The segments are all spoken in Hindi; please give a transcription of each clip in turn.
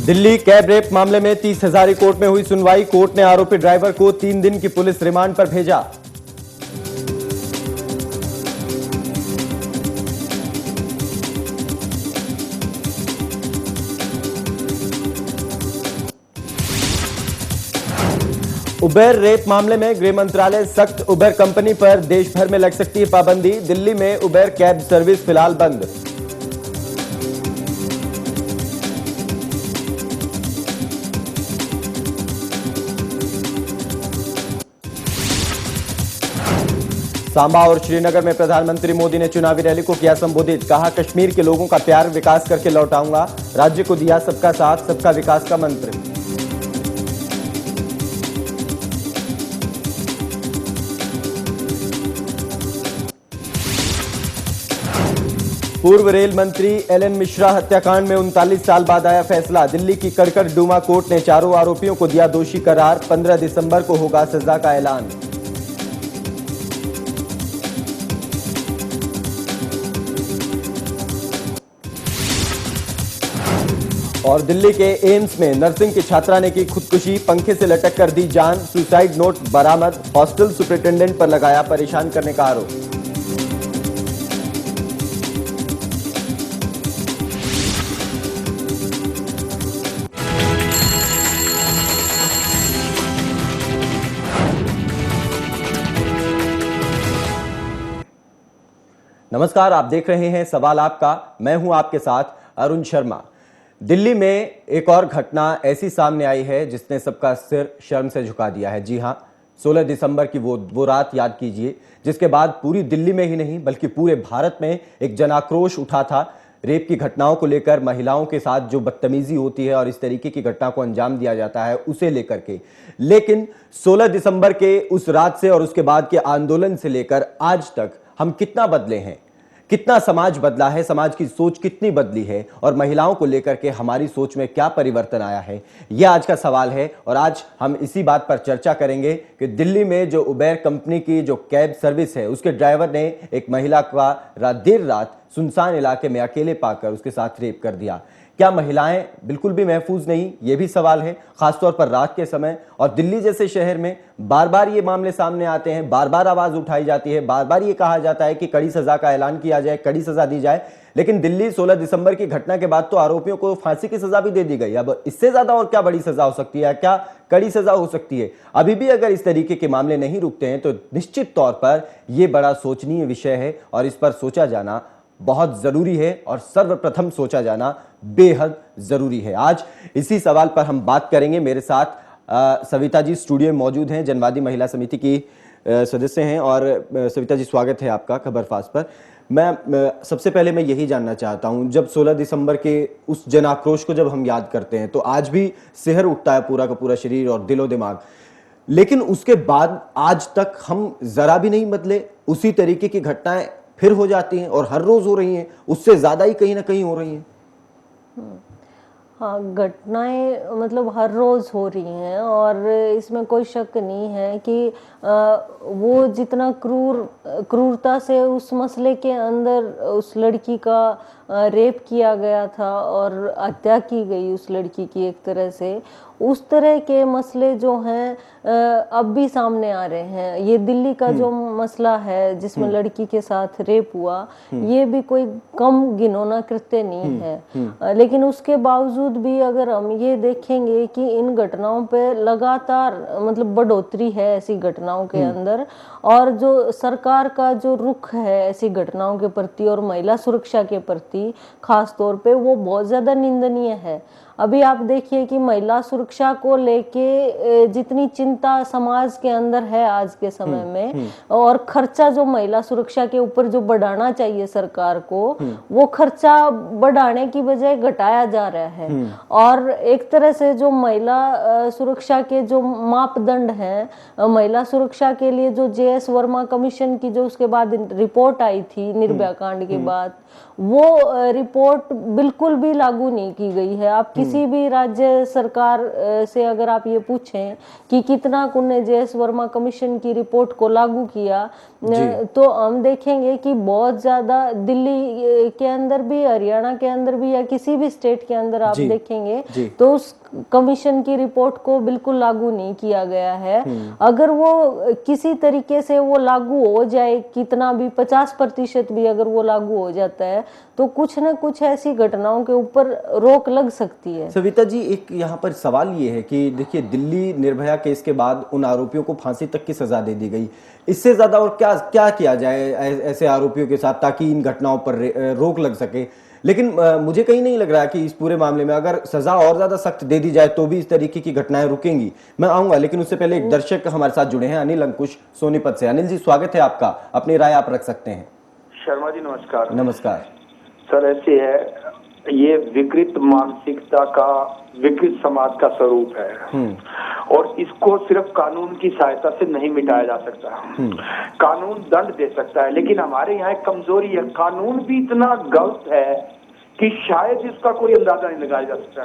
दिल्ली कैब रेप मामले में 30 हजारी कोर्ट में हुई सुनवाई। कोर्ट ने आरोपी ड्राइवर को 3 दिन की पुलिस रिमांड पर भेजा। उबेर रेप मामले में गृह मंत्रालय सख्त। उबेर कंपनी पर देश भर में लग सकती है पाबंदी। दिल्ली में उबेर कैब सर्विस फिलहाल बंद। सांबा और श्रीनगर में प्रधानमंत्री मोदी ने चुनावी रैली को किया संबोधित। कहा, कश्मीर के लोगों का प्यार विकास करके लौटाऊंगा। राज्य को दिया सबका साथ सबका विकास का मंत्र। पूर्व रेल मंत्री एलएन मिश्रा हत्याकांड में 39 साल बाद आया फैसला। दिल्ली की कड़कड़ डूमा कोर्ट ने चारों आरोपियों को दिया दोषी करार। 15 दिसंबर को होगा सजा का ऐलान। और दिल्ली के एम्स में नर्सिंग की छात्रा ने की खुदकुशी। पंखे से लटक कर दी जान। सुसाइड नोट बरामद। हॉस्टल सुपरिटेंडेंट पर लगाया परेशान करने का आरोप। नमस्कार, आप देख रहे हैं सवाल आपका। मैं हूं आपके साथ अरुण शर्मा। दिल्ली में एक और घटना ऐसी सामने आई है जिसने सबका सिर शर्म से झुका दिया है। जी हां, 16 दिसंबर की वो रात याद कीजिए जिसके बाद पूरी दिल्ली में ही नहीं बल्कि पूरे भारत में एक जनाक्रोश उठा था। रेप की घटनाओं को लेकर, महिलाओं के साथ जो बदतमीजी होती है और इस तरीके की घटना को अंजाम दिया जाता है उसे लेकर के। लेकिन 16 दिसंबर के उस रात से और उसके बाद के आंदोलन से लेकर आज तक हम कितना बदले हैं, कितना समाज बदला है, समाज की सोच कितनी बदली है और महिलाओं को लेकर के हमारी सोच में क्या परिवर्तन आया है, यह आज का सवाल है। और आज हम इसी बात पर चर्चा करेंगे कि दिल्ली में जो उबेर कंपनी की जो कैब सर्विस है उसके ड्राइवर ने एक महिला का देर रात सुनसान इलाके में अकेले पाकर उसके साथ रेप कर दिया। क्या महिलाएं बिल्कुल भी महफूज नहीं, ये भी सवाल है, खासतौर पर रात के समय। और दिल्ली जैसे शहर में बार बार ये मामले सामने आते हैं, बार बार आवाज उठाई जाती है, बार बार ये कहा जाता है कि कड़ी सजा का ऐलान किया जाए, कड़ी सजा दी जाए। लेकिन दिल्ली 16 दिसंबर की घटना के बाद तो आरोपियों को फांसी की सजा भी दे दी गई। अब इससे ज्यादा और क्या बड़ी सजा हो सकती है, क्या कड़ी सजा हो सकती है? अभी भी अगर इस तरीके के मामले नहीं रुकते हैं तो निश्चित तौर पर यह बड़ा सोचनीय विषय है और इस पर सोचा जाना बहुत जरूरी है और सर्वप्रथम सोचा जाना बेहद जरूरी है। आज इसी सवाल पर हम बात करेंगे। मेरे साथ सविता जी स्टूडियो में मौजूद हैं, जनवादी महिला समिति की सदस्य हैं। और सविता जी, स्वागत है आपका खबरफास्ट पर। मैं सबसे पहले मैं यही जानना चाहता हूं, जब 16 दिसंबर के उस जन आक्रोश को जब हम याद करते हैं तो आज भी सिहर उठता है पूरा का पूरा शरीर और दिलो दिमाग। लेकिन उसके बाद आज तक हम जरा भी नहीं बदले। उसी तरीके की घटनाएं फिर हो जाती हैं और हर रोज हो रही हैं, उससे ज्यादा ही कहीं ना कहीं हो रही हैं। हाँ, घटनाएं मतलब हर रोज हो रही हैं और इसमें कोई शक नहीं है कि वो जितना क्रूरता से उस मसले के अंदर उस लड़की का रेप किया गया था और हत्या की गई उस लड़की की एक तरह से, उस तरह के मसले जो हैं अब भी सामने आ रहे हैं। ये दिल्ली का जो मसला है जिसमें लड़की के साथ रेप हुआ, ये भी कोई कम घिनौना कृत्य नहीं है। लेकिन उसके बावजूद भी अगर हम ये देखेंगे कि इन घटनाओं पे लगातार मतलब बढ़ोतरी है ऐसी घटनाओं के अंदर, और जो सरकार का जो रुख है ऐसी घटनाओं के प्रति और महिला सुरक्षा के प्रति खास तौर पे, वो बहुत ज्यादा निंदनीय है। अभी आप देखिए कि महिला सुरक्षा को लेके जितनी चिंता समाज के अंदर है आज के समय में, और खर्चा जो महिला सुरक्षा के ऊपर जो बढ़ाना चाहिए सरकार को, वो खर्चा बढ़ाने की बजाय घटाया जा रहा है। और एक तरह से जो महिला सुरक्षा के जो मापदंड हैं, महिला सुरक्षा के लिए जो जेएस वर्मा कमीशन की जो उसके बाद रिपोर्ट आई थी निर्भया कांड के बाद, वो रिपोर्ट बिल्कुल भी लागू नहीं की गई है। आप किसी भी राज्य सरकार से अगर आप ये पूछें कि कितना कुने जेएस वर्मा कमीशन की रिपोर्ट को लागू किया, तो हम देखेंगे कि बहुत ज्यादा दिल्ली के अंदर भी, हरियाणा के अंदर भी, या किसी भी स्टेट के अंदर आप देखेंगे तो उस कमीशन की रिपोर्ट को बिल्कुल लागू नहीं किया गया है। अगर वो किसी तरीके से वो लागू हो जाए, कितना भी 50% भी अगर वो लागू हो जाता है, तो कुछ न कुछ ऐसी घटनाओं के ऊपर रोक लग सकती है। सविता जी, एक यहाँ पर सवाल ये है कि देखिए, दिल्ली निर्भया केस के बाद उन आरोपियों को फांसी तक की सजा दे दी गई। इससे ज्यादा और क्या क्या किया जाए ऐसे आरोपियों के साथ, ताकि इन घटनाओं पर रोक लग सके। लेकिन मुझे कहीं नहीं लग रहा कि इस पूरे मामले में अगर सजा और ज्यादा सख्त दे दी जाए तो भी इस तरीके की घटनाएं रुकेंगी। मैं आऊंगा, लेकिन उससे पहले एक दर्शक हमारे साथ जुड़े हैं, अनिल अंकुश सोनीपत से। अनिल जी, स्वागत है आपका, अपनी राय आप रख सकते हैं। शर्मा जी नमस्कार। नमस्कार सर, ऐसे है, ये विकृत मानसिकता का, विकृत समाज का स्वरूप है और इसको सिर्फ कानून की सहायता से नहीं मिटाया जा सकता। कानून दंड दे सकता है, लेकिन हमारे यहाँ एक कमजोरी है, कानून भी इतना गलत है कि शायद इसका कोई अंदाजा नहीं लगाया जा सकता।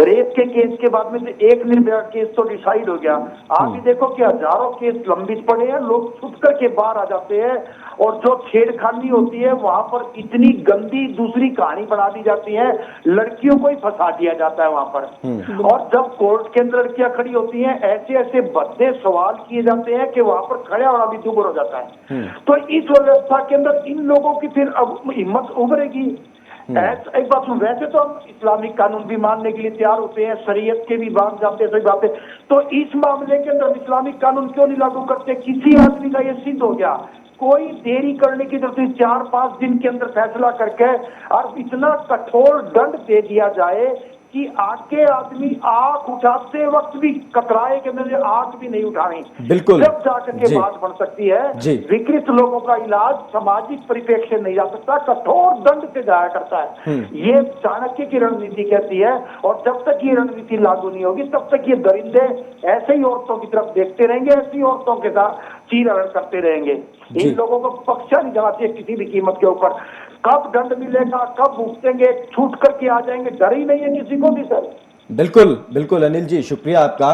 रेप के केस के बाद में से एक निर्भया केस तो डिसाइड हो गया। आप भी देखो कि हजारों केस लंबित पड़े हैं, लोग छुट करके बाहर आ जाते हैं और जो छेड़खानी होती है वहां पर इतनी गंदी दूसरी कहानी बना दी जाती है, लड़कियों को ही फंसा दिया जाता है वहां पर। और जब कोर्ट के अंदर लड़कियां खड़ी होती हैं, ऐसे ऐसे भद्दे सवाल किए जाते हैं कि वहां पर खड़ा होना भी दुभर हो जाता है। तो इस व्यवस्था के अंदर इन लोगों की फिर अब हिम्मत उभरेगी। एक बात सुन, वैसे तो हम इस्लामिक कानून भी मानने के लिए तैयार होते हैं, शरीयत के भी बात जाते हैं, सही बात है। तो इस मामले के अंदर इस्लामिक कानून क्यों नहीं लागू करते? किसी आदमी का ये सिद्ध हो गया, कोई देरी करने की जरूरत नहीं, 4-5 दिन के अंदर फैसला करके और इतना कठोर दंड दे दिया जाए कि आके आदमी आंख उठाते वक्त भी कतराए के अंदर आंख भी नहीं उठानी, बिल्कुल, जब जाकर के बात बन सकती है। विकृत लोगों का इलाज सामाजिक परिप्रेक्ष्य नहीं जा सकता, कठोर दंड से जाया करता है। ये चाणक्य की रणनीति कहती है, और जब तक ये रणनीति लागू नहीं होगी तब तक ये दरिंदे ऐसे ही औरतों की तरफ देखते रहेंगे, ऐसी औरतों के साथ चीरहरण करते रहेंगे। इन लोगों को बख्शा नहीं जाना चाहिए किसी भी कीमत के ऊपर। कब दंड मिलेगा, कब भुगतेंगे, छूट करके आ जाएंगे, डर ही नहीं है किसी को भी सर। बिल्कुल बिल्कुल अनिल जी, शुक्रिया आपका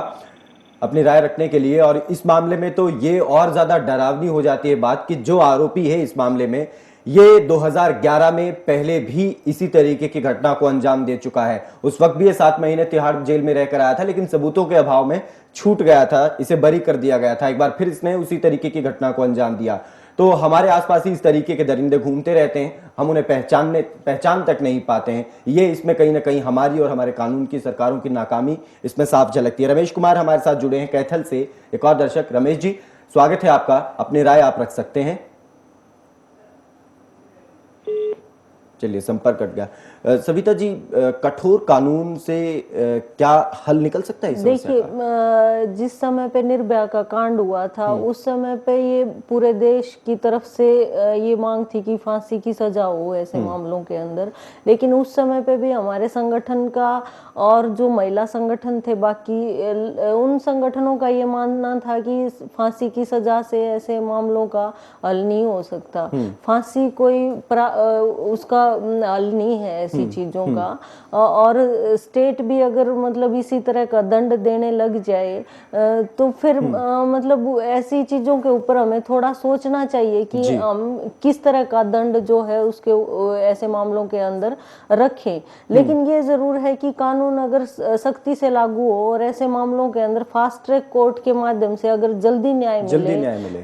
अपनी राय रखने के लिए। और इस मामले में तो ये और ज्यादा डरावनी हो जाती है बात कि जो आरोपी है इस मामले में, ये 2011 में पहले भी इसी तरीके की घटना को अंजाम दे चुका है। उस वक्त भी ये 7 महीने तिहाड़ जेल में रहकर आया था, लेकिन सबूतों के अभाव में छूट गया था, इसे बरी कर दिया गया था। एक बार फिर इसने उसी तरीके की घटना को अंजाम दिया। तो हमारे आसपास ही इस तरीके के दरिंदे घूमते रहते हैं, हम उन्हें पहचान तक नहीं पाते हैं। ये इसमें कहीं ना कहीं हमारी और हमारे कानून की सरकारों की नाकामी इसमें साफ झलकती है। रमेश कुमार हमारे साथ जुड़े हैं कैथल से, एक और दर्शक। रमेश जी, स्वागत है आपका, अपनी राय आप रख सकते हैं। चलिए, संपर्क कट गया। सविता जी, कठोर कानून से क्या हल निकल सकता है इस समस्या का? देखिए, जिस समय पे निर्भया का कांड हुआ था, उस समय पे ये पूरे देश की तरफ से ये मांग थी कि फांसी की सजा हो ऐसे मामलों के अंदर। लेकिन उस समय पे भी हमारे संगठन का और जो महिला संगठन थे बाकी, उन संगठनों का ये मानना था कि फांसी की सजा से ऐसे मामलों का हल नहीं हो सकता। फांसी कोई उसका हल नहीं है ऐसी चीजों का। और स्टेट भी अगर मतलब इसी तरह का दंड देने लग जाए तो फिर मतलब ऐसी चीजों के ऊपर हमें थोड़ा सोचना चाहिए कि हम किस तरह का दंड जो है उसके ऐसे मामलों के अंदर रखें। लेकिन ये जरूर है कि कानून अगर सख्ती से लागू हो और ऐसे मामलों के अंदर फास्ट ट्रैक कोर्ट के माध्यम से अगर जल्दी न्याय मिले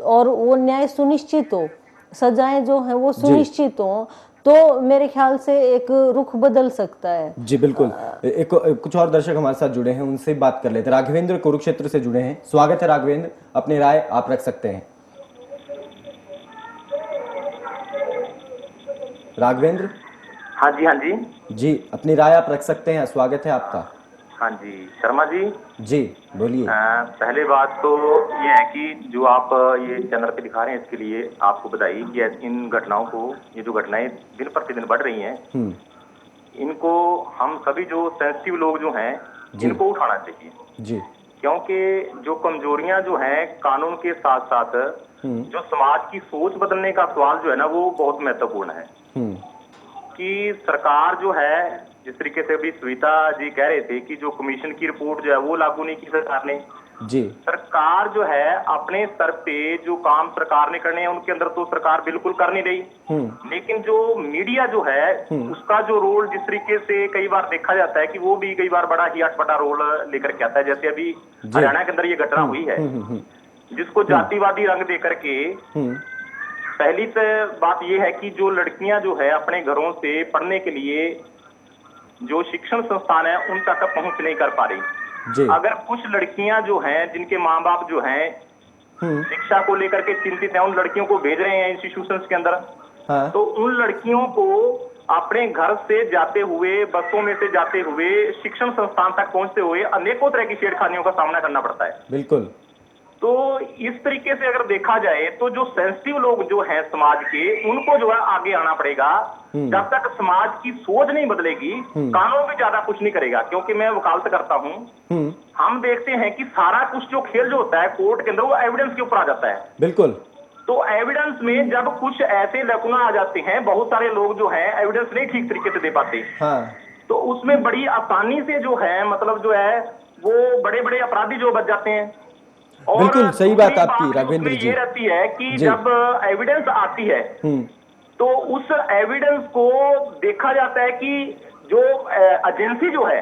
और वो न्याय सुनिश्चित हो, सजाएं जो है वो सुनिश्चित हो, तो मेरे ख्याल से एक रुख बदल सकता है। जी बिल्कुल। कुछ और दर्शक हमारे साथ जुड़े हैं, उनसे बात कर लेते हैं। राघवेंद्र कुरुक्षेत्र से जुड़े हैं, स्वागत है राघवेंद्र, अपनी राय आप रख सकते हैं। राघवेंद्र? हाँ जी, हाँ जी जी, अपनी राय आप रख सकते हैं, स्वागत है आपका। हाँ जी शर्मा जी। जी बोलिए। पहले बात तो ये है कि जो आप ये चैनल पे दिखा रहे हैं, इसके लिए आपको बधाई कि इन घटनाओं को, ये जो घटनाएं दिन प्रतिदिन बढ़ रही हैं, इनको हम सभी जो सेंसिटिव लोग जो हैं इनको उठाना चाहिए जी। क्योंकि जो कमजोरियां जो हैं कानून के साथ साथ जो समाज की सोच बदलने का सवाल जो है ना, वो बहुत महत्वपूर्ण है। कि सरकार जो है जिस तरीके से अभी श्वेता जी कह रहे थे कि जो कमीशन की रिपोर्ट जो है वो लागू नहीं की सरकार ने। जी सरकार जो है अपने स्तर पे जो काम सरकार ने करने हैं उनके अंदर तो सरकार बिल्कुल कर नहीं रही। लेकिन जो मीडिया जो है उसका जो रोल जिस तरीके से कई बार देखा जाता है कि वो भी कई बार बड़ा ही अटपटा रोल लेकर के आता है। जैसे अभी हरियाणा के अंदर ये घटना हुई है जिसको जातिवादी रंग दे करके, पहली तो बात ये है कि जो लड़कियां जो है अपने घरों से पढ़ने के लिए जो शिक्षण संस्थान है उन तक पहुंच नहीं कर पा रही। अगर कुछ लड़कियां जो हैं जिनके माँ बाप जो हैं शिक्षा को लेकर के चिंतित हैं, उन लड़कियों को भेज रहे हैं इंस्टीट्यूशंस के अंदर, तो उन लड़कियों को अपने घर से जाते हुए, बसों में से जाते हुए, शिक्षण संस्थान तक पहुंचते हुए अनेकों तरह की छेड़खानियों का सामना करना पड़ता है। बिल्कुल। तो इस तरीके से अगर देखा जाए तो जो सेंसिटिव लोग जो हैं समाज के, उनको जो है आगे आना पड़ेगा। जब तक समाज की सोच नहीं बदलेगी कानून भी ज्यादा कुछ नहीं करेगा। क्योंकि मैं वकालत करता हूं, हम देखते हैं कि सारा कुछ जो खेल जो होता है कोर्ट के अंदर वो एविडेंस के ऊपर आ जाता है। बिल्कुल। तो एविडेंस में जब कुछ ऐसे लकुना आ जाते हैं, बहुत सारे लोग जो है एविडेंस नहीं ठीक तरीके से दे पाते, तो उसमें बड़ी आसानी से जो है मतलब जो है वो बड़े बड़े अपराधी जो बच जाते हैं। और बिल्कुल सही बात आपकी राघवेंद्र जी। ये रहती है कि जब एविडेंस आती है तो उस एविडेंस को देखा जाता है कि जो एजेंसी जो है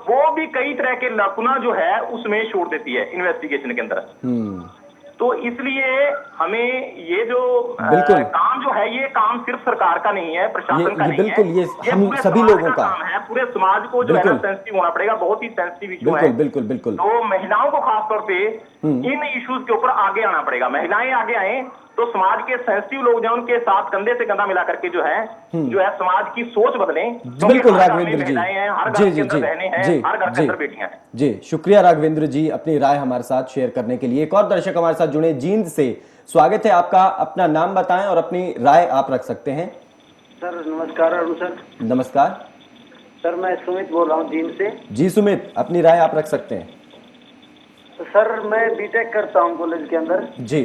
वो भी कई तरह के लकुना जो है उसमें छोड़ देती है इन्वेस्टिगेशन के अंदर। तो इसलिए हमें ये जो काम जो है ये काम सिर्फ सरकार का नहीं है, प्रशासन का नहीं बिल्कुल, है, ये हम सभी लोगों का काम है। पूरे समाज को जो है ना सेंसिटिव होना पड़ेगा। बहुत ही सेंसिटिव इशू है। बिल्कुल बिल्कुल। तो महिलाओं को खासतौर पे इन इश्यूज के ऊपर आगे आना पड़ेगा। महिलाएं आगे आए तो समाज के सेंसिटिव लोग जो उनके साथ कंधे से कंधा मिला करके जो है समाज की सोच बदलें। बिल्कुल राघवेंद्र जी। जी जी जी जी हर घर के अंदर बेटियां हैं। जी शुक्रिया राघवेंद्र जी अपनी राय हमारे साथ शेयर करने के लिए। एक और दर्शक हमारे साथ जुड़े जींद से, स्वागत है आपका। अपना नाम बताएं और अपनी राय आप रख सकते हैं। सर नमस्कार। अरुण सर नमस्कार सर, मैं सुमित बोल रहा हूँ जींद से। जी सुमित, अपनी राय आप रख सकते हैं। सर मैं बीटेक करता हूँ कॉलेज के अंदर जी।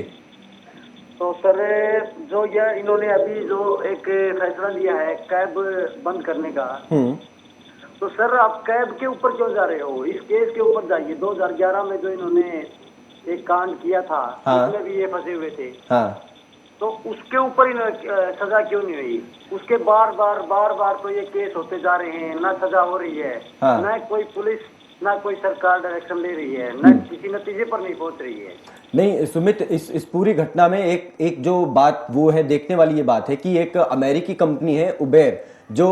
तो सर जो यह इन्होंने अभी जो एक फैसला लिया है कैब बंद करने का, तो सर आप कैब के ऊपर क्यों जा रहे हो? इस केस के ऊपर जाइए। 2011 में जो इन्होंने एक कांड किया था उसमें भी ये फंसे हुए थे, तो उसके ऊपर सजा क्यों नहीं हुई? उसके बार बार तो ये केस होते जा रहे हैं, ना सजा हो रही है, ना कोई पुलिस ना कोई सरकार डायरेक्शन ले रही है, ना किसी नतीजे पर नहीं पहुंच रही है। नहीं सुमित, इस पूरी घटना में एक जो बात वो है देखने वाली ये बात है कि एक अमेरिकी कंपनी है उबेर जो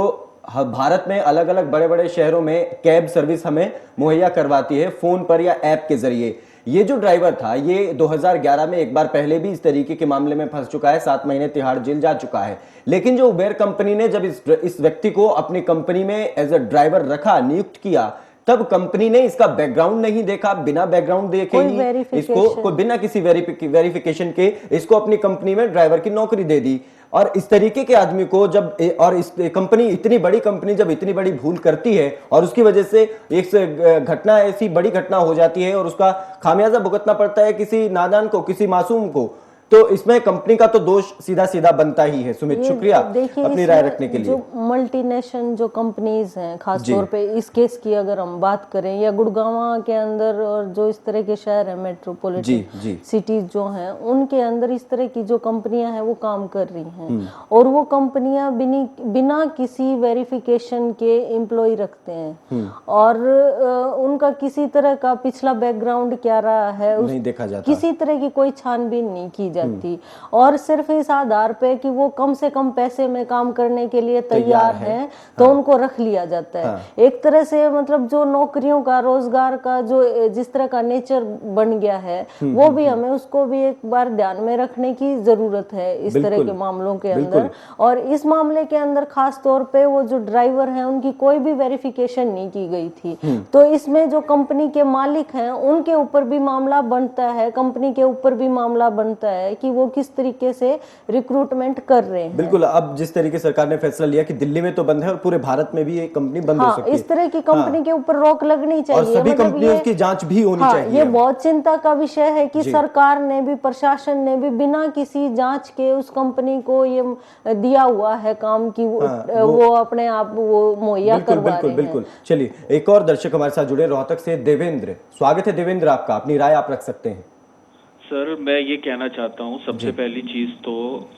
भारत में अलग अलग बड़े बड़े शहरों में कैब सर्विस हमें मुहैया करवाती है फोन पर या ऐप के जरिए। ये जो ड्राइवर था ये 2011 में एक बार पहले भी इस तरीके के मामले में फंस चुका है, 7 महीने तिहाड़ जेल जा चुका है। लेकिन जो उबेर कंपनी ने जब इस व्यक्ति को अपनी कंपनी में एज अ ड्राइवर रखा, नियुक्त किया, तब कंपनी ने इसका बैकग्राउंड नहीं देखा, बिना बैकग्राउंड देखे ही इसको बिना किसी वेरिफिकेशन के इसको अपनी कंपनी में ड्राइवर की नौकरी दे दी। और इस तरीके के आदमी को जब और इस कंपनी, इतनी बड़ी कंपनी जब इतनी बड़ी भूल करती है और उसकी वजह से एक घटना, ऐसी बड़ी घटना हो जाती है और उसका खामियाजा भुगतना पड़ता है किसी नादान को, किसी मासूम को, तो इसमें कंपनी का तो दोष सीधा सीधा बनता ही है। सुमित शुक्रिया अपनी राय रखने के लिए। जो मल्टीनेशनल जो कंपनीज हैं, खासतौर पे इस केस की अगर हम बात करें, या गुड़गांव के अंदर और जो इस तरह के शहर है मेट्रोपॉलिटन सिटीज जो हैं, उनके अंदर इस तरह की जो कंपनियां हैं वो काम कर रही हैं और वो कंपनियां बिना किसी वेरिफिकेशन के एम्प्लॉय रखते हैं और उनका किसी तरह का पिछला बैकग्राउंड क्या रहा है नहीं देखा जाता, किसी तरह की कोई छानबीन नहीं की जाती और सिर्फ इस आधार पे कि वो कम से कम पैसे में काम करने के लिए तैयार हैं तो उनको रख लिया जाता है। एक तरह से मतलब जो नौकरियों का, रोजगार का जो जिस तरह का नेचर बन गया है वो भी हमें उसको भी एक बार ध्यान में रखने की जरूरत है इस तरह के मामलों के अंदर। और इस मामले के अंदर खास तौर पे वो जो ड्राइवर हैं उनकी कोई भी वेरिफिकेशन नहीं की गई थी, तो इसमें जो कंपनी के मालिक हैं उनके ऊपर भी मामला बनता है, कंपनी के ऊपर भी मामला बनता है है कि वो किस तरीके से रिक्रूटमेंट कर रहे हैं। बिल्कुल, अब जिस तरीके सरकार ने फैसला लिया कि दिल्ली में तो बंद है और पूरे भारत में भी ये कंपनी बंद हो सकती है, इस तरह की कंपनी के ऊपर रोक लगनी चाहिए और सभी मतलब कंपनियों की जांच भी होनी चाहिए। ये बहुत चिंता का विषय है कि सरकार ने भी, प्रशासन ने भी बिना किसी जांच के उस कंपनी को ये दिया हुआ है काम कि वो अपने आप वो मुहैया करवा रहे हैं। बिल्कुल। चलिए, एक और दर्शक हमारे साथ जुड़े रोहतक से, देवेंद्र। स्वागत है देवेंद्र आपका, अपनी राय आप रख सकते हैं। सर मैं ये कहना चाहता हूँ, सबसे पहली चीज तो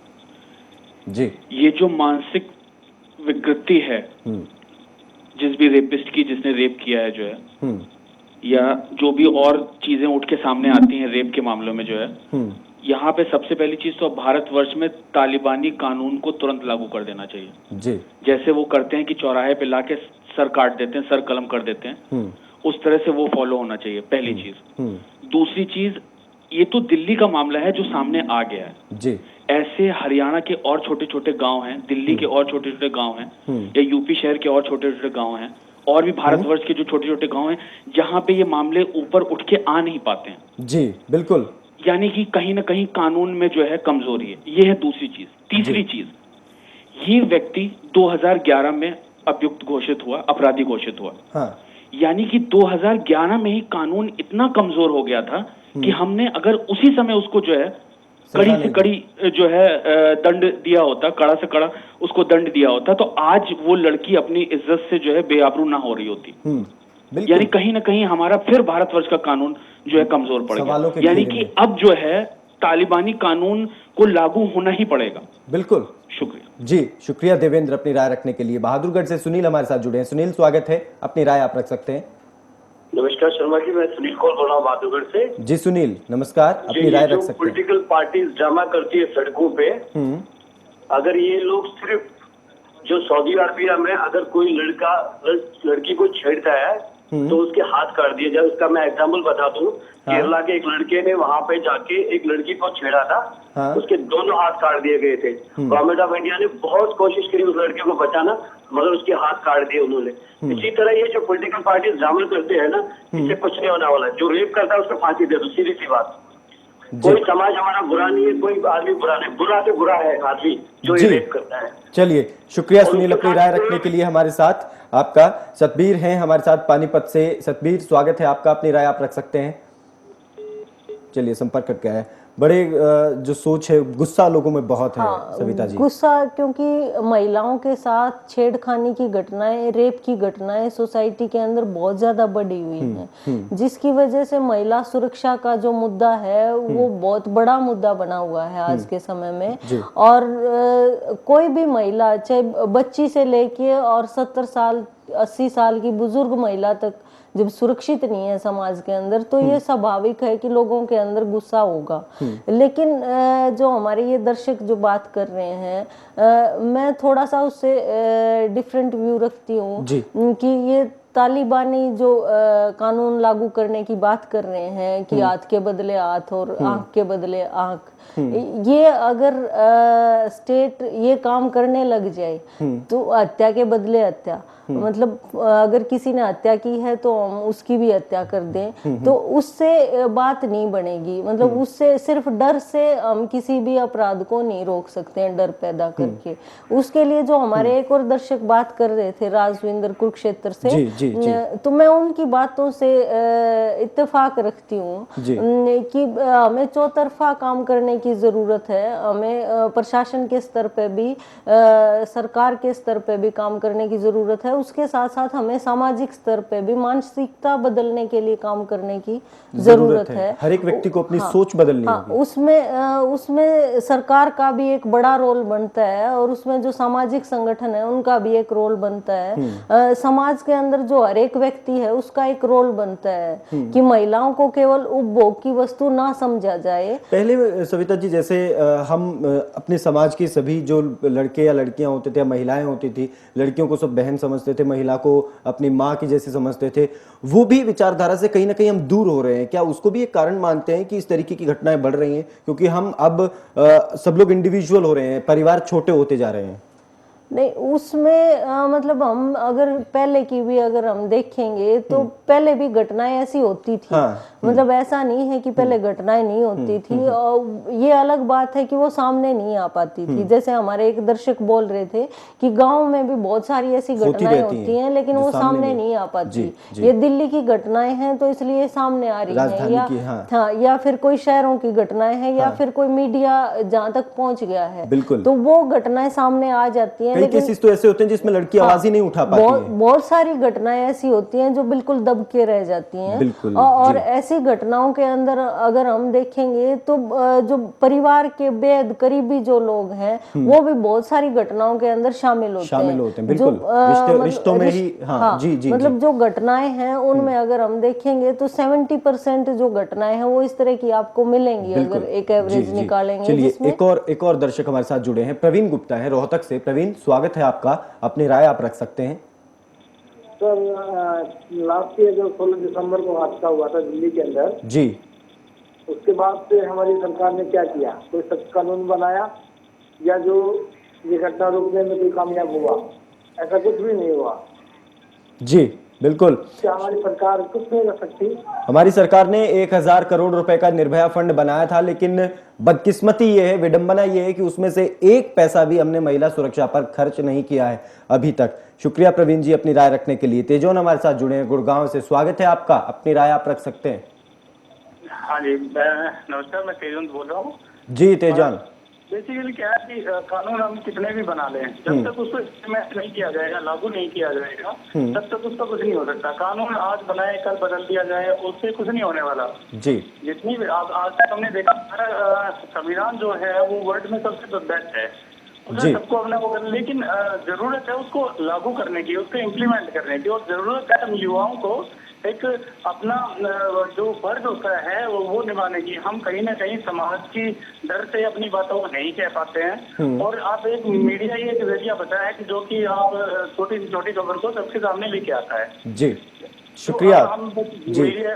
जी, ये जो मानसिक विकृति है जिस भी रेपिस्ट की, जिसने रेप किया है जो है, या जो भी और चीजें उठ के सामने आती हैं रेप के मामलों में जो है, यहाँ पे सबसे पहली चीज तो भारतवर्ष में तालिबानी कानून को तुरंत लागू कर देना चाहिए। जी, जैसे वो करते हैं कि चौराहे पे लाके सर काट देते हैं, सर कलम कर देते हैं, उस तरह से वो फॉलो होना चाहिए, पहली चीज। दूसरी चीज, ये तो दिल्ली का मामला है जो सामने आ गया है जी, ऐसे हरियाणा के और छोटे छोटे गांव हैं, दिल्ली के और छोटे छोटे गांव हैं, या यूपी शहर के और छोटे छोटे गांव हैं, और भी भारतवर्ष के जो छोटे छोटे गांव हैं जहां पे ये मामले ऊपर उठ के आ नहीं पाते हैं। जी, बिल्कुल। यानी कि कहीं ना कहीं कानून में जो है कमजोरी है, ये है दूसरी चीज। तीसरी चीज, ये व्यक्ति 2011 में अभियुक्त घोषित हुआ, अपराधी घोषित हुआ। हाँ, यानी कि 2011 में ही कानून इतना कमजोर हो गया था कि हमने अगर उसी समय उसको जो है कड़ी से कड़ी जो है दंड दिया होता, कड़ा से कड़ा उसको दंड दिया होता, तो आज वो लड़की अपनी इज्जत से जो है बेआबरू ना हो रही होती। यानी कहीं ना कहीं हमारा फिर भारतवर्ष का कानून जो है कमजोर पड़ गया। यानी कि अब जो है तालिबानी कानून को लागू होना ही पड़ेगा। बिल्कुल, शुक्रिया जी, शुक्रिया देवेंद्र अपनी राय रखने के लिए। बहादुरगढ़ से सुनील हमारे साथ जुड़े हैं। सुनील, स्वागत है, अपनी राय आप रख सकते हैं। नमस्कार शर्मा जी, मैं सुनील कौर बोल रहा हूँ बहादुरगढ़ से। जी सुनील, नमस्कार, अपनी राय रख सकते हैं। पॉलिटिकल पार्टीज ड्रामा करती है सड़कों पे, अगर ये लोग सिर्फ जो सऊदी अरबिया में अगर कोई लड़की को छेड़ता है तो उसके हाथ काट दिए जाए। उसका मैं एग्जाम्पल बता दूं, केरला के एक लड़के ने वहां पे जाके एक लड़की को छेड़ा था, उसके दोनों हाथ काट दिए गए थे। गवर्नमेंट ऑफ इंडिया ने बहुत कोशिश करी उस लड़के को बचाना, मगर उसके हाथ काट दिए उन्होंने। इसी तरह ये जो पॉलिटिकल पार्टी ड्रामा करते हैं ना, इससे कुछ नहीं होने वाला। जो रेप करता है उसको फांसी दे दो, सीधी सी बात। कोई समाज हमारा बुरा नहीं है, कोई आदमी बुरा नहीं, बुरा से बुरा है आदमी जो ये रेप करता है। चलिए, शुक्रिया सुनील अपनी राय रखने के लिए हमारे साथ। आपका सतबीर हैं हमारे साथ पानीपत से। सतबीर, स्वागत है आपका, अपनी राय आप रख सकते हैं। चलिए, संपर्क कट गया है। बड़े जो सोच है, गुस्सा लोगों में बहुत है। सविता जी, गुस्सा क्योंकि महिलाओं के साथ छेड़खानी की घटनाएं, रेप की घटनाएं सोसाइटी के अंदर बहुत ज्यादा बढ़ी हुई हैं, जिसकी वजह से महिला सुरक्षा का जो मुद्दा है वो बहुत बड़ा मुद्दा बना हुआ है आज के समय में। और कोई भी महिला, चाहे बच्ची से लेके और 70 साल 80 साल की बुजुर्ग महिला तक जब सुरक्षित नहीं है समाज के अंदर, तो ये स्वाभाविक है कि लोगों के अंदर गुस्सा होगा। लेकिन जो हमारे ये दर्शक जो बात कर रहे हैं, मैं थोड़ा सा उससे डिफरेंट व्यू रखती हूँ कि ये तालिबानी जो कानून लागू करने की बात कर रहे हैं कि हाथ के बदले हाथ और आंख के बदले आंख, ये अगर स्टेट ये काम करने लग जाए तो हत्या के बदले हत्या, मतलब अगर किसी ने हत्या की है तो हम उसकी भी हत्या कर दें, तो उससे बात नहीं बनेगी। मतलब उससे सिर्फ डर से हम किसी भी अपराध को नहीं रोक सकते हैं, डर पैदा करके। उसके लिए जो हमारे एक और दर्शक बात कर रहे थे, राजविंदर कुरुक्षेत्र से, तो मैं उनकी बातों से इत्तेफाक रखती हूँ कि हमें चौतरफा काम करने की जरूरत है। हमें प्रशासन के स्तर पे भी, सरकार के स्तर पे भी काम करने की जरूरत है। उसके साथ साथ हमें सामाजिक स्तर पे भी मानसिकता बदलने के लिए काम करने की जरूरत है। हर एक व्यक्ति को अपनी सोच बदलनी होगी। उसमें सरकार का भी एक बड़ा रोल बनता है, और उसमें जो सामाजिक संगठन है उनका भी एक रोल बनता है। समाज के अंदर जो हर एक व्यक्ति है उसका एक रोल बनता है कि महिलाओं को केवल उपभोग की वस्तु ना समझा जाए। पहले सविता जी, जैसे हम अपने समाज के सभी जो लड़के या लड़कियां होते थे, महिलाएं होती थी, लड़कियों को सब बहन समझते थे, महिला को अपनी माँ की जैसे समझते थे, वो भी विचारधारा से कहीं ना कहीं हम दूर हो रहे हैं। क्या उसको भी एक कारण मानते हैं कि इस तरीके की घटनाएं बढ़ रही हैं, क्योंकि हम अब सब लोग इंडिविजुअल हो रहे हैं, परिवार छोटे होते जा रहे हैं? नहीं, उसमें मतलब हम अगर पहले की भी अगर हम देखेंगे तो पहले भी घटनाएं ऐसी होती थी। मतलब ऐसा नहीं है कि पहले घटनाएं नहीं होती थी, और ये अलग बात है कि वो सामने नहीं आ पाती थी। जैसे हमारे एक दर्शक बोल रहे थे कि गांव में भी बहुत सारी ऐसी घटनाएं होती हैं लेकिन वो सामने नहीं आ पाती। ये दिल्ली की घटनाएं हैं तो इसलिए सामने आ रही है, या हाँ, या फिर कोई शहरों की घटनाएं हैं, या फिर कोई मीडिया जहाँ तक पहुंच गया है तो वो घटनाएं सामने आ जाती हैं। कई केसेस तो ऐसे होते हैं जिसमें लड़की आवाज ही नहीं उठा पाती है। बहुत सारी घटनाएं ऐसी होती हैं जो बिल्कुल दब के रह जाती हैं। और ऐसी घटनाओं के अंदर अगर हम देखेंगे तो जो परिवार के बेहद करीबी जो लोग हैं वो भी बहुत सारी घटनाओं के अंदर शामिल होते हैं। बिल्कुल, रिश्तों में ही। हाँ, जी, मतलब जो घटनाएं हैं उनमें अगर हम देखेंगे तो 70% जो घटनाएं हैं वो इस तरह की आपको मिलेंगी अगर एक एवरेज निकालेंगे। चलिए, एक और दर्शक हमारे साथ जुड़े हैं, प्रवीण गुप्ता है रोहतक से। प्रवीण, स्वागत है आपका, अपनी राय आप रख सकते हैं। सर, लास्ट ईयर जो 16 दिसंबर को हादसा हुआ था दिल्ली के अंदर जी, उसके बाद से हमारी सरकार ने क्या किया? कोई सख्त कानून बनाया या जो ये घटना रोकने में कोई कामयाब हुआ? ऐसा कुछ भी नहीं हुआ। जी बिल्कुल, क्या हमारी सरकार कुछ नहीं कर सकती? हमारी सरकार ने 1000 करोड़ रुपए का निर्भया फंड बनाया था, लेकिन बदकिस्मती ये है, विडंबना ये है कि उसमें से एक पैसा भी हमने महिला सुरक्षा पर खर्च नहीं किया है अभी तक। शुक्रिया प्रवीण जी अपनी राय रखने के लिए। तेजोन हमारे साथ जुड़े हैं गुड़गांव से, स्वागत है आपका, अपनी राय आप रख सकते हैं। हाँ जी, नमस्कार, मैं तेजोन बोल रहा हूँ। जी तेजोन, बेसिकली क्या है कि कानून हम कितने भी बना लें, जब तक उसको इम्प्लीमेंट नहीं किया जाएगा, लागू नहीं किया जाएगा, तब तक उसका कुछ नहीं हो सकता। कानून आज बनाए कल बदल दिया जाए उससे कुछ नहीं होने वाला। जी, जितनी भी आज तक हमने देखा, हमारा संविधान जो है वो वर्ल्ड में सबसे बेस्ट है, उसमें सबको अपना वो कर, लेकिन जरूरत है उसको लागू करने की, उसको इम्प्लीमेंट करने की, और जरूरत है हम युवाओं को एक अपना जो फर्ज होता है वो निभाने की। हम कहीं ना कहीं समाज की डर से अपनी बातों को नहीं कह पाते हैं, और आप एक मीडिया ही एक जरिया बताया है कि जो कि आप छोटी छोटी खबर को सबके सामने लेके आता है। जी शुक्रिया। तो हम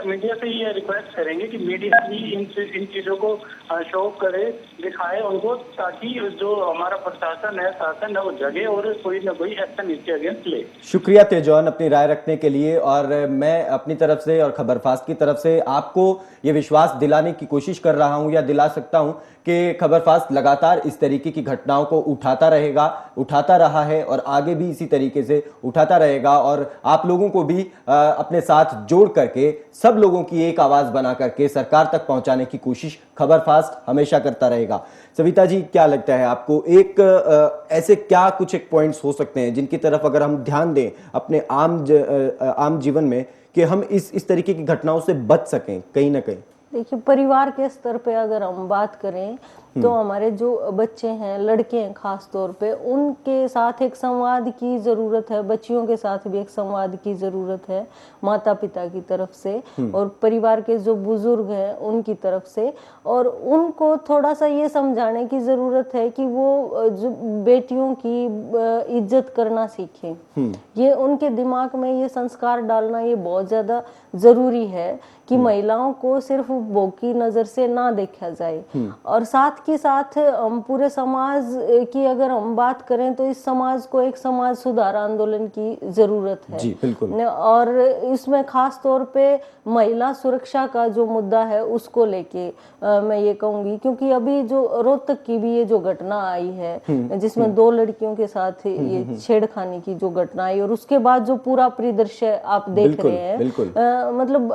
मीडिया से ये रिक्वेस्ट करेंगे कि मीडिया भी इन चीजों को शो करे, दिखाए उनको, ताकि जो हमारा प्रशासन है, शासन है, वो जगे और कोई ना कोई एक्शन इसके अगेंस्ट ले। शुक्रिया तेजोन अपनी राय रखने के लिए। और मैं अपनी तरफ से और खबरफास्ट की तरफ से आपको ये विश्वास दिलाने की कोशिश कर रहा हूं, या दिला सकता हूं, कि खबरफास्ट लगातार इस तरीके की घटनाओं को उठाता रहेगा, उठाता रहा है और आगे भी इसी तरीके से उठाता रहेगा। और आप लोगों को भी अपने साथ जोड़ करके, सब लोगों की एक आवाज बना करके सरकार तक पहुंचाने की कोशिश खबरफास्ट हमेशा करता रहेगा। सविता जी, क्या लगता है आपको, एक ऐसे क्या कुछ एक पॉइंट्स हो सकते हैं जिनकी तरफ अगर हम ध्यान दें अपने आम जीवन में, कि हम इस तरीके की घटनाओं से बच सकें कहीं ना कहीं? देखिए, परिवार के स्तर पे अगर हम बात करें तो हमारे जो बच्चे हैं, लड़के हैं खास तौर पे, उनके साथ एक संवाद की ज़रूरत है। बच्चियों के साथ भी एक संवाद की ज़रूरत है, माता पिता की तरफ से और परिवार के जो बुजुर्ग हैं उनकी तरफ से। और उनको थोड़ा सा ये समझाने की ज़रूरत है कि वो जो बेटियों की इज्जत करना सीखें। ये उनके दिमाग में ये संस्कार डालना ये बहुत ज़्यादा ज़रूरी है कि महिलाओं को सिर्फ भोग की नज़र से ना देखा जाए। और साथ के साथ हम पूरे समाज की अगर हम बात करें तो इस समाज को एक समाज सुधार आंदोलन की जरूरत है। जी बिल्कुल। और इसमें खास तौर पे महिला सुरक्षा का जो मुद्दा है उसको लेके मैं ये कहूंगी, क्योंकि अभी जो रोहतक की भी ये जो घटना आई है जिसमें 2 लड़कियों के साथ ये छेड़खानी की जो घटना आई, और उसके बाद जो पूरा परिदृश्य आप देख रहे हैं, मतलब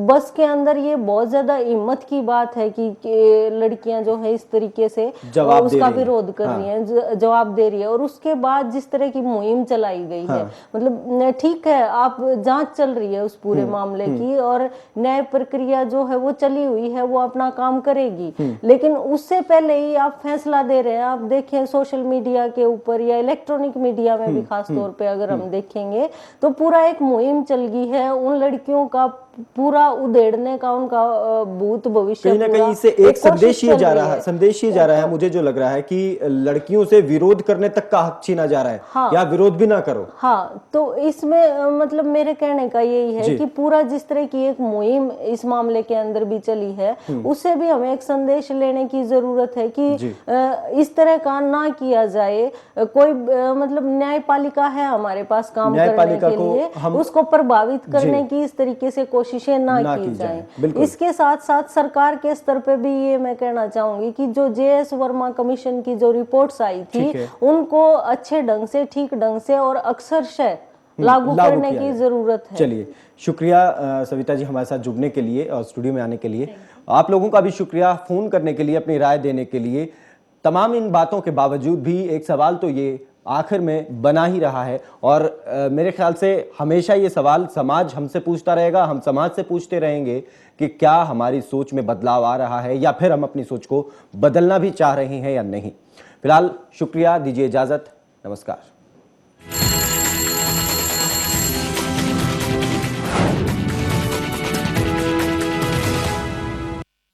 बस के अंदर ये बहुत ज्यादा हिम्मत की बात है कि लड़कियां जो है इस तरीके से उसका विरोध कर रही हैं, जवाब दे रही है। और उसके बाद जिस तरह की मुहिम चलाई गई है, मतलब ठीक है, आप जांच चल रही है उस पूरे मामले की और न्याय प्रक्रिया जो है वो चली हुई है, वो अपना काम करेगी, लेकिन उससे पहले ही आप फैसला दे रहे हैं। आप देखें सोशल मीडिया के ऊपर या इलेक्ट्रॉनिक मीडिया में भी खास तौर पे अगर हम देखेंगे तो पूरा एक मुहिम चल गई है उन लड़कियों का पूरा उधेड़ने का उनका भूत भविष्य कहीं ना पूरा कहीं से एक कोशिश संदेश ये चल जा रही रहा है, है। संदेश ये जा रहा है, मुझे जो लग रहा है कि लड़कियों से विरोध करने तक का हक छीना जा रहा है। हाँ। या विरोध भी ना करो। हाँ, तो इसमें मतलब मेरे कहने का यही है जी। कि पूरा जिस तरह की एक मुहिम इस मामले के अंदर भी चली है, उससे भी हमें एक संदेश लेने की जरूरत है कि जी। इस तरह का ना किया जाए। कोई मतलब न्यायपालिका है हमारे पास काम करने न्यायपालिका के को लिए, हम- उसको प्रभावित करने जी। की इस तरीके से कोशिशें ना ना की की जाएं। जाएं। बिल्कुल। इसके साथ साथ सरकार के स्तर पे भी ये मैं कहना चाहूंगी कि जो JS वर्मा कमीशन की जो रिपोर्ट्स आई थी, ठीक है। उनको अच्छे ढंग से, ठीक ढंग से और अक्षरशः लागू करने किया की जाए। जरूरत है। चलिए, शुक्रिया सविता जी हमारे साथ जुड़ने के लिए और स्टूडियो में आने के लिए। आप लोगों का भी शुक्रिया फोन करने के लिए, अपनी राय देने के लिए। तमाम इन बातों के बावजूद भी एक सवाल तो ये आखिर में बना ही रहा है और मेरे ख्याल से हमेशा ये सवाल समाज हमसे पूछता रहेगा, हम समाज से पूछते रहेंगे कि क्या हमारी सोच में बदलाव आ रहा है या फिर हम अपनी सोच को बदलना भी चाह रहे हैं या नहीं। फिलहाल शुक्रिया, दीजिए इजाजत, नमस्कार।